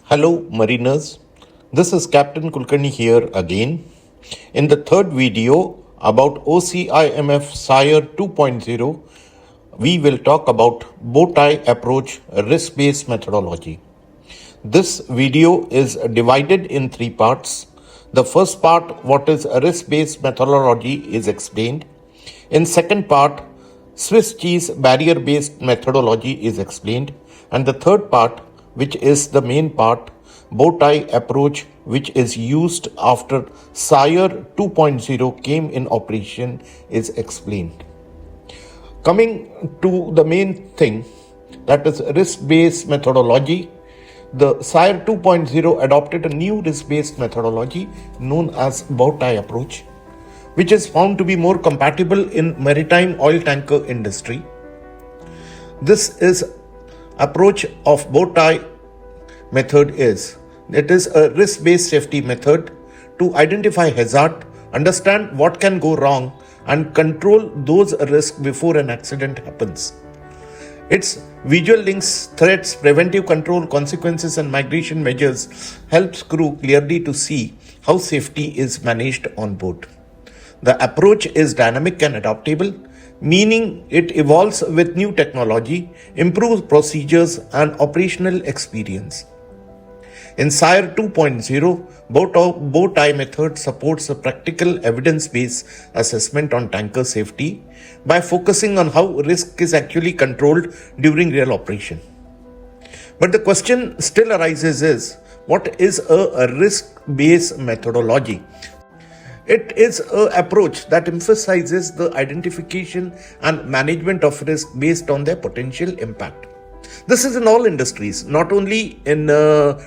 Hello, mariners. This is Captain Kulkarni here again. In the third video about OCIMF SIRE 2.0, we will talk about bow tie approach risk-based methodology. This video is divided in three parts. The first part, what is a risk-based methodology, is explained. In second part, Swiss cheese barrier-based methodology is explained. And the third part, which is the main part, bow tie approach, which is used after SIRE 2.0 came in operation, is explained. Coming to the main thing, that is risk-based methodology, the SIRE 2.0 adopted a new risk-based methodology known as bow tie approach, which is found to be more compatible in maritime oil tanker industry. This is approach of bow tie method is a risk-based safety method to identify hazard, understand what can go wrong, and control those risks before an accident happens. Its visual links, threats, preventive control, consequences, and migration measures helps crew clearly to see how safety is managed on board. The approach is dynamic and adaptable, meaning it evolves with new technology, improves procedures, and operational experience. In SIRE 2.0, bow tie method supports a practical evidence-based assessment on tanker safety by focusing on how risk is actually controlled during real operation. But the question still arises is, what is a risk-based methodology? It is an approach that emphasizes the identification and management of risk based on their potential impact. This is in all industries, not only in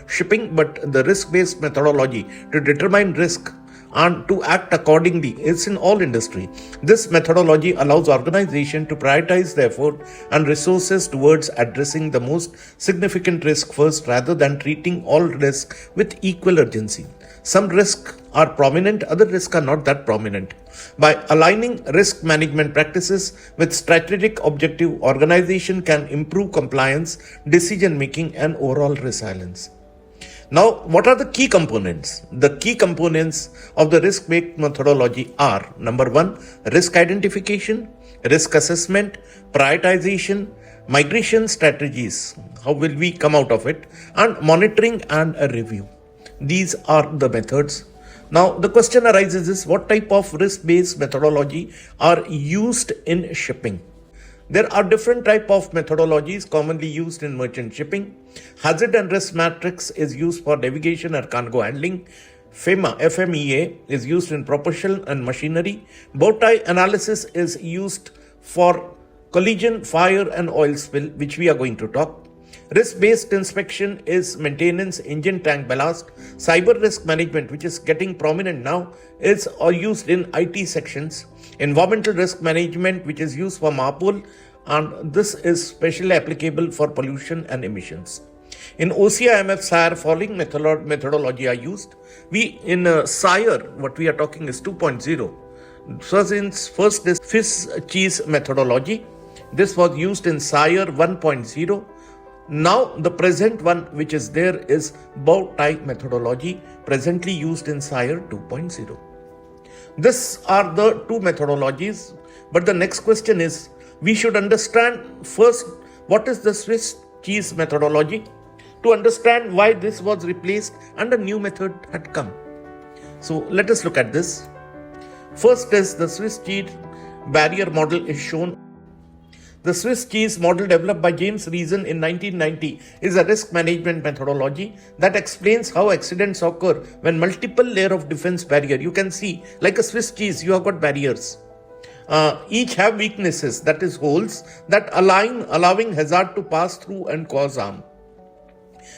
shipping, but the risk-based methodology to determine risk and to act accordingly is in all industry. This methodology allows organization to prioritize their effort and resources towards addressing the most significant risk first rather than treating all risk with equal urgency. Some risks are prominent, other risks are not that prominent. By aligning risk management practices with strategic objective, organization can improve compliance, decision making, and overall resilience. Now, what are the key components? The key components of the risk-based methodology are: number one, risk identification, risk assessment, prioritization, migration strategies, how will we come out of it, and monitoring and a review. These are the methods. Now, the question arises is, what type of risk-based methodology are used in shipping? There are different types of methodologies commonly used in merchant shipping. Hazard and risk matrix is used for navigation and cargo handling. FMEA is used in propulsion and machinery. Bow tie analysis is used for collision, fire, and oil spill, which we are going to talk. Risk-based inspection is maintenance, engine tank ballast. Cyber risk management, which is getting prominent now, is used in IT sections. Environmental risk management, which is used for MARPOL, and this is specially applicable for pollution and emissions. In OCIMF SIRE, following methodology are used. In SIRE, what we are talking is 2.0. First is Swiss cheese methodology. This was used in SIRE 1.0. Now, the present one which is there is bow tie methodology, presently used in SIRE 2.0. These are the two methodologies, but the next question is, we should understand first what is the Swiss cheese methodology to understand why this was replaced and a new method had come. So, let us look at this. First is the Swiss cheese barrier model is shown. The Swiss cheese model developed by James Reason in 1990 is a risk management methodology that explains how accidents occur when multiple layers of defense barrier. You can see, like a Swiss cheese, you have got barriers. Each have weaknesses, that is holes, that allowing hazard to pass through and cause harm.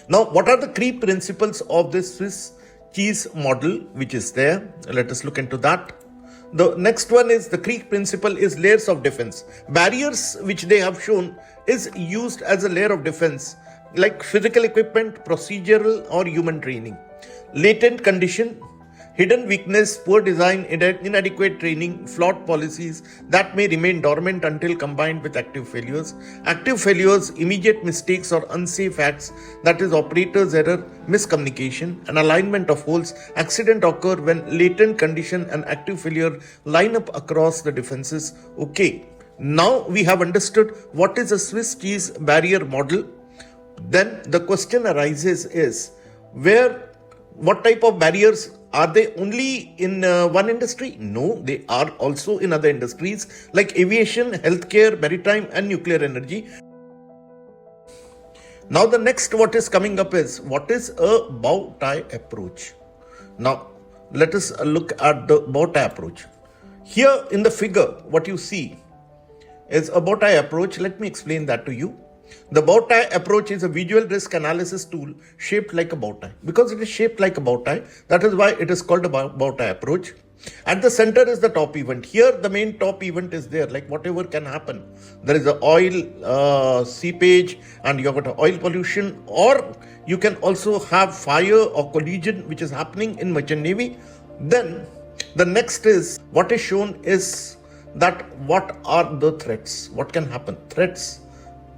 Now, what are the key principles of this Swiss cheese model which is there? Let us look into that. The next one is the key principle is layers of defense. Barriers which they have shown is used as a layer of defense, like physical equipment, procedural or human training. Latent condition, hidden weakness, poor design, inadequate training, flawed policies that may remain dormant until combined with active failures. Active failures, immediate mistakes or unsafe acts, that is operator's error, miscommunication, and alignment of holes. Accident occur when latent condition and active failure line up across the defenses. Okay, now we have understood what is a Swiss cheese barrier model. Then the question arises is, what type of barriers? Are they only in one industry? No, they are also in other industries like aviation, healthcare, maritime and nuclear energy. Now the next what is coming up is, what is a bow tie approach? Now let us look at the bow tie approach. Here in the figure, what you see is a bow tie approach. Let me explain that to you. The bow tie approach is a visual risk analysis tool shaped like a bow tie. Because it is shaped like a bow tie, that is why it is called a bow tie approach. At the center is the top event. Here the main top event is there, like whatever can happen. There is the oil seepage and you have got oil pollution, or you can also have fire or collision which is happening in merchant navy. Then the next is, what is shown is that what are the threats, what can happen, threats.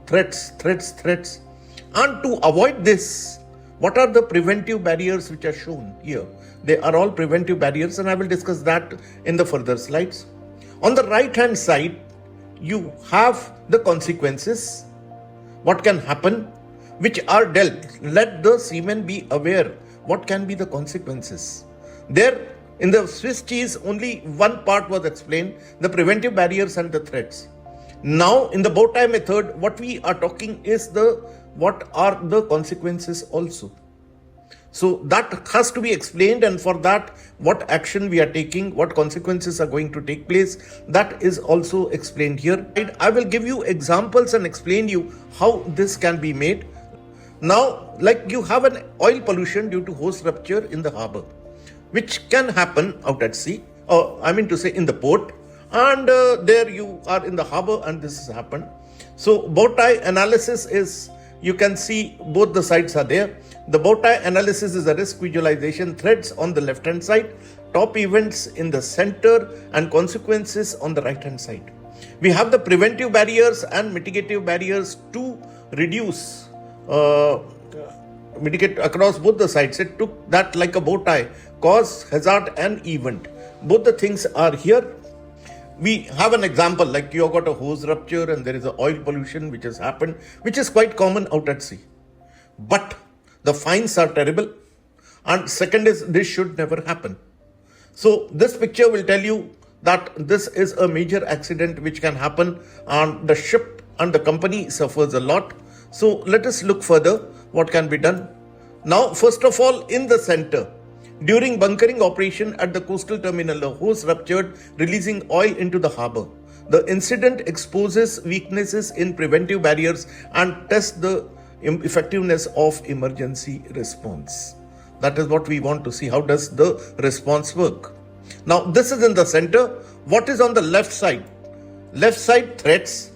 And to avoid this, what are the preventive barriers which are shown here? They are all preventive barriers, and I will discuss that in the further slides. On the right hand side, you have the consequences, what can happen, which are dealt. Let the seamen be aware what can be the consequences. There in the Swiss cheese, only one part was explained, the preventive barriers and the threats. Now in the bow tie method, what we are talking is what are the consequences also. So that has to be explained, and for that, what action we are taking, what consequences are going to take place, that is also explained here. I will give you examples and explain you how this can be made. Now, like you have an oil pollution due to hose rupture in the harbor, which can happen out at sea, or I mean to say in the port. And there you are in the harbor and this has happened. So bow tie analysis is, you can see both the sides are there. The bow tie analysis is a risk visualization, threats on the left hand side, top events in the center and consequences on the right hand side. We have the preventive barriers and mitigative barriers to reduce, mitigate across both the sides. It took that like a bow tie, cause, hazard and event. Both the things are here. We have an example, like you have got a hose rupture and there is an oil pollution which has happened, which is quite common out at sea. But the fines are terrible. And second is, this should never happen. So this picture will tell you that this is a major accident which can happen and the ship and the company suffers a lot. So let us look further what can be done. Now, first of all, in the center, during bunkering operation at the coastal terminal, the hose ruptured, releasing oil into the harbor. The incident exposes weaknesses in preventive barriers and tests the effectiveness of emergency response. That is what we want to see. How does the response work? Now, this is in the center. What is on the left side? Left side, threats.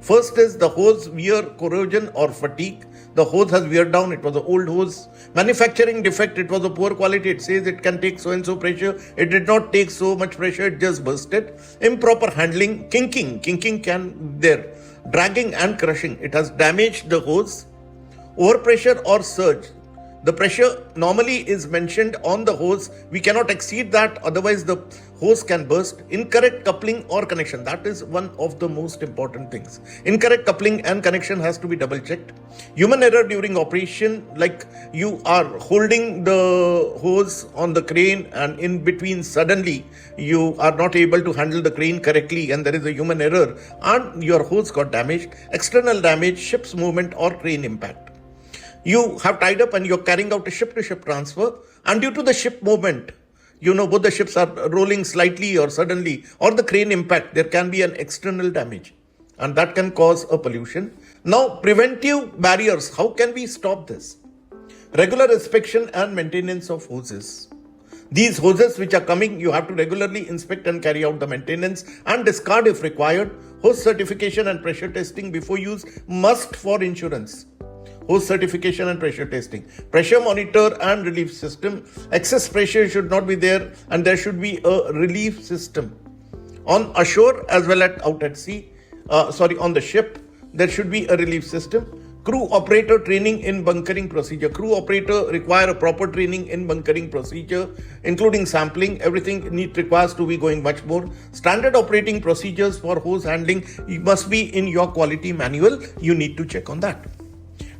First is the hose wear, corrosion or fatigue. The hose has wear down, it was an old hose. Manufacturing defect, it was a poor quality. It says it can take so and so pressure. It did not take so much pressure, it just bursted. Improper handling, kinking can there. Dragging and crushing, it has damaged the hose. Overpressure or surge. The pressure normally is mentioned on the hose. We cannot exceed that, otherwise the hose can burst. Incorrect coupling or connection. That is one of the most important things. Incorrect coupling and connection has to be double checked. Human error during operation, like you are holding the hose on the crane and in between suddenly you are not able to handle the crane correctly and there is a human error and your hose got damaged. External damage, ship's movement or crane impact. You have tied up and you're carrying out a ship-to-ship transfer, and due to the ship movement, both the ships are rolling slightly or suddenly, or the crane impact, there can be an external damage, and that can cause a pollution. Now, preventive barriers, how can we stop this? Regular inspection and maintenance of hoses. These hoses which are coming, you have to regularly inspect and carry out the maintenance and discard if required. Hose certification and pressure testing before use must for insurance. hose certification and pressure testing. Pressure monitor and relief system. Excess pressure should not be there, and there should be a relief system. On ashore as well as out at sea, on the ship, there should be a relief system. Crew operator training in bunkering procedure. Crew operator require a proper training in bunkering procedure, including sampling. Everything requires to be going much more. Standard operating procedures for hose handling must be in your quality manual. You need to check on that.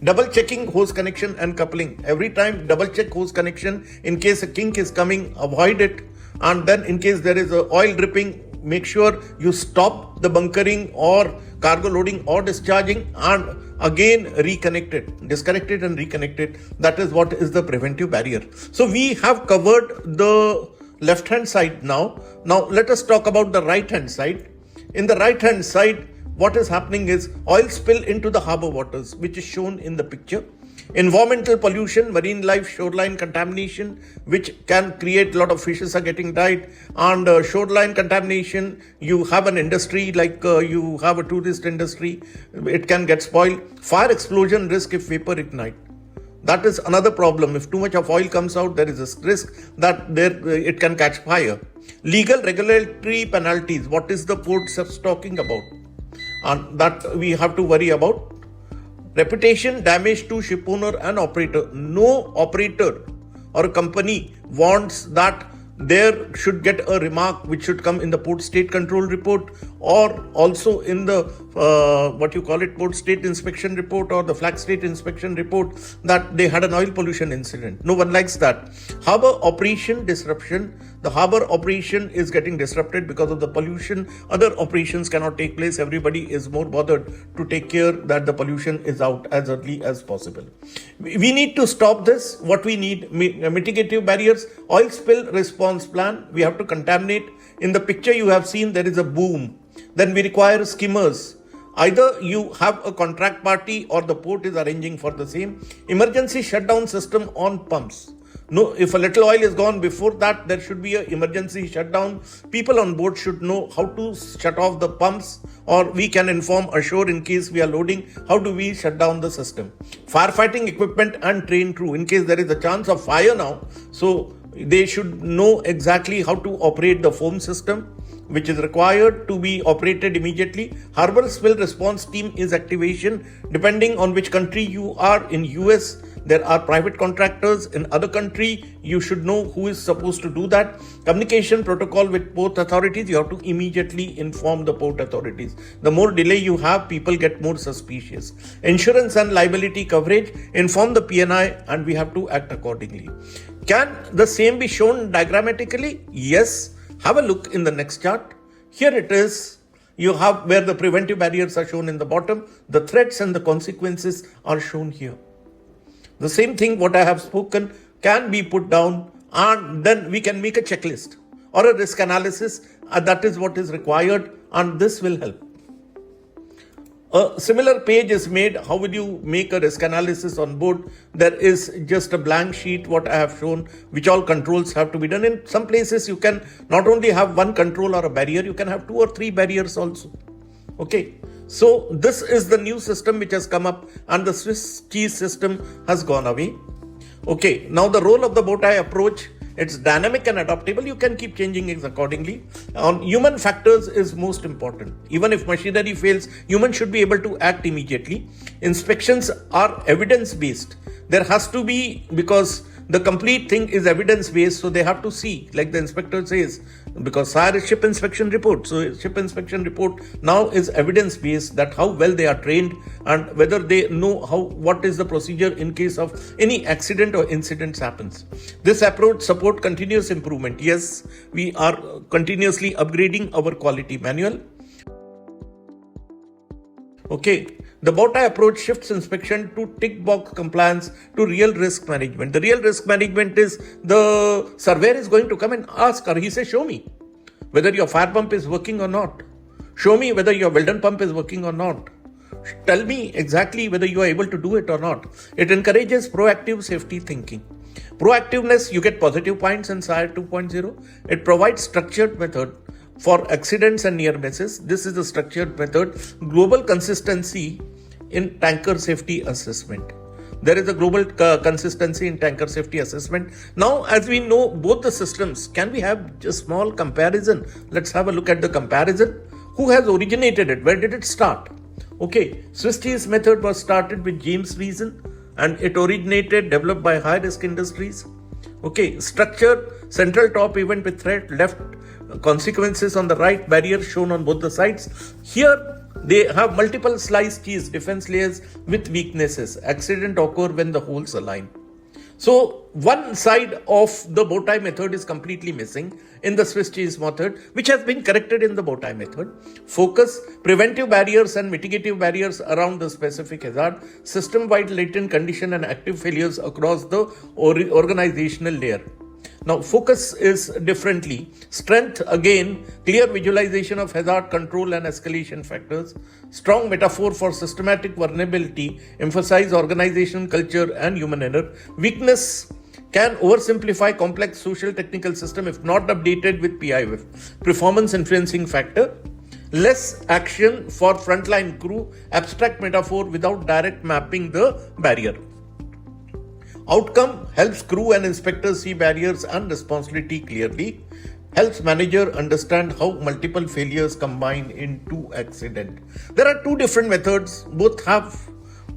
Double checking hose connection and coupling. Every time double check hose connection. In case a kink is coming, avoid it. And then in case there is a oil dripping, make sure you stop the bunkering or cargo loading or discharging and again reconnect it, disconnect it and reconnect it. That is what is the preventive barrier. So we have covered the left hand side now. Now let us talk about the right hand side. In the right hand side, what is happening is oil spill into the harbor waters, which is shown in the picture. Environmental pollution, marine life, shoreline contamination, which can create a lot of fishes are getting died, and shoreline contamination. You have an industry like you have a tourist industry, it can get spoiled. Fire explosion risk if vapor ignite. That is another problem. If too much of oil comes out, there is a risk that it can catch fire. Legal regulatory penalties. What is the port talking about? And that we have to worry about. Reputation damage to ship owner and operator. No operator or company wants that there should get a remark which should come in the port state control report or also in the port state inspection report or the flag state inspection report that they had an oil pollution incident. No one likes that. Harbor operation disruption. The harbor operation is getting disrupted because of the pollution. Other operations cannot take place. Everybody is more bothered to take care that the pollution is out as early as possible. We need to stop this. What we need, mitigative barriers, oil spill response plan. We have to contaminate. In the picture you have seen, there is a boom. Then we require skimmers. Either you have a contract party or the port is arranging for the same. Emergency shutdown system on pumps. No, if a little oil is gone before that, there should be an emergency shutdown. People on board should know how to shut off the pumps, or we can inform ashore in case we are loading. How do we shut down the system? Firefighting equipment and trained crew. In case there is a chance of fire now, so they should know exactly how to operate the foam system, which is required to be operated immediately. Harbor spill response team is activation. Depending on which country you are, in US, there are private contractors. In other country, you should know who is supposed to do that. Communication protocol with port authorities, you have to immediately inform the port authorities. The more delay you have, people get more suspicious. Insurance and liability coverage, inform the PNI and we have to act accordingly. Can the same be shown diagrammatically? Yes. Have a look in the next chart. Here it is. You have where the preventive barriers are shown in the bottom. The threats and the consequences are shown here. The same thing what I have spoken can be put down and then we can make a checklist or a risk analysis. That is what is required and this will help. A similar page is made. How will you make a risk analysis on board? There is just a blank sheet what I have shown, which all controls have to be done. In some places you can not only have one control or a barrier, you can have 2 or 3 barriers also. Okay. So this is the new system which has come up and the Swiss cheese system has gone away. Okay. Now the role of the bow tie approach. It's dynamic and adaptable. You can keep changing it accordingly. On human factors is most important. Even if machinery fails, humans should be able to act immediately. Inspections are evidence-based. There has to be, because the complete thing is evidence-based, so they have to see, like the inspector says, because SIRE is ship inspection report. So ship inspection report now is evidence-based, that how well they are trained and whether they know what is the procedure in case of any accident or incidents happens. This approach support continuous improvement. Yes, we are continuously upgrading our quality manual. Okay. The bow tie approach shifts inspection to tick box compliance to real risk management. The real risk management is the surveyor is going to come and ask, or he says, show me whether your fire pump is working or not. Show me whether your Weldon pump is working or not. Tell me exactly whether you are able to do it or not. It encourages proactive safety thinking. Proactiveness, you get positive points in SIRE 2.0. It provides structured method for accidents and near misses. This is the structured method. Global consistency in tanker safety assessment. There is a global consistency in tanker safety assessment. Now, as we know both the systems, can we have a small comparison? Let's have a look at the comparison. Who has originated it? Where did it start? Okay, Swiss cheese method was started with James Reason, and it originated, developed by high risk industries. Okay, structure, central top event with threat, left consequences on the right, barrier shown on both the sides. Here they have multiple slice cheese, defense layers with weaknesses. Accident occur when the holes align. So one side of the bow tie method is completely missing in the Swiss cheese method, which has been corrected in the bow tie method. Focus, preventive barriers and mitigative barriers around the specific hazard, system-wide latent condition and active failures across the organizational layer. Now, focus is differently. Strength, again, clear visualization of hazard control and escalation factors. Strong metaphor for systematic vulnerability, emphasize organization, culture, and human error. Weakness can oversimplify complex social technical system if not updated with PIF. Performance influencing factor. Less action for frontline crew. Abstract metaphor without direct mapping the barrier. Outcome helps crew and inspectors see barriers and responsibility clearly. Helps manager understand how multiple failures combine into accident. There are two different methods, both have,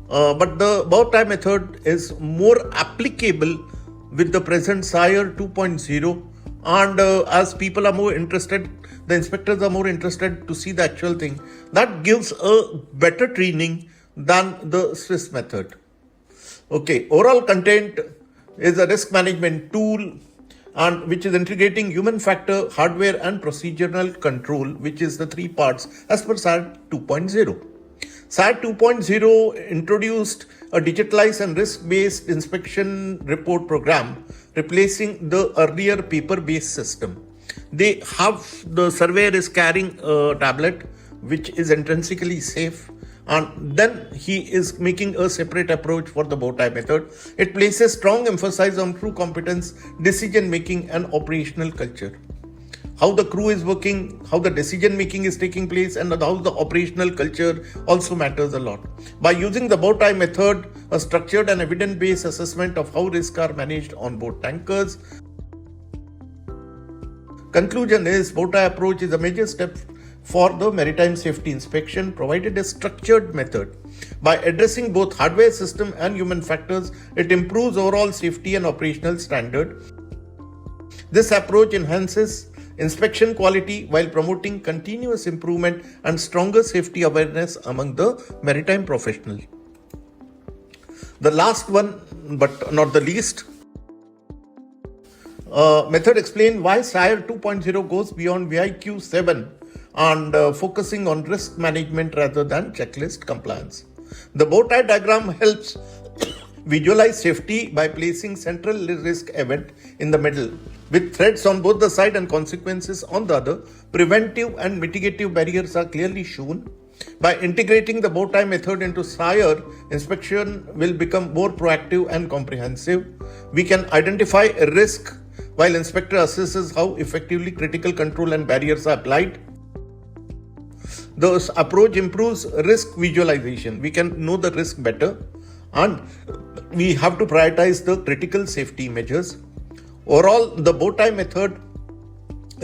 but the bow tie method is more applicable with the present SIRE 2.0. And as people are more interested, the inspectors are more interested to see the actual thing. That gives a better training than the Swiss method. Okay, overall content is a risk management tool and which is integrating human factor, hardware and procedural control, which is the three parts as per SIRE 2.0. SIRE 2.0 introduced a digitalized and risk-based inspection report program, replacing the earlier paper-based system. They have, the surveyor is carrying a tablet which is intrinsically safe, and then he is making a separate approach for the bow tie method. It places strong emphasis on crew competence, decision making and operational culture. How the crew is working, how the decision making is taking place, and how the operational culture also matters a lot. By using the bow tie method, a structured and evidence-based assessment of how risks are managed on board tankers. Conclusion is, bow tie approach is a major step for the maritime safety inspection, provided a structured method. By addressing both hardware system and human factors, it improves overall safety and operational standard. This approach enhances inspection quality while promoting continuous improvement and stronger safety awareness among the maritime professionals. The last one, but not the least, method explain why SIRE 2.0 goes beyond VIQ 7 and focusing on risk management rather than checklist compliance. The bow tie diagram helps visualize safety by placing central risk event in the middle with threats on both the side and consequences on the other. Preventive and mitigative barriers are clearly shown. By integrating the bow tie method into SIRE, inspection will become more proactive and comprehensive. We can identify a risk while inspector assesses how effectively critical control and barriers are applied. This approach improves risk visualization. We can know the risk better and we have to prioritize the critical safety measures. Overall, the bow tie method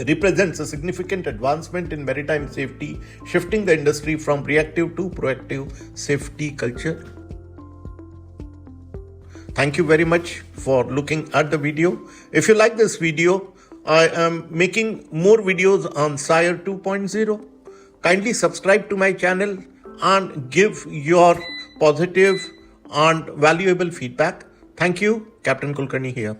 represents a significant advancement in maritime safety, shifting the industry from reactive to proactive safety culture. Thank you very much for looking at the video. If you like this video, I am making more videos on SIRE 2.0. Kindly subscribe to my channel and give your positive and valuable feedback. Thank you. Captain Kulkarni here.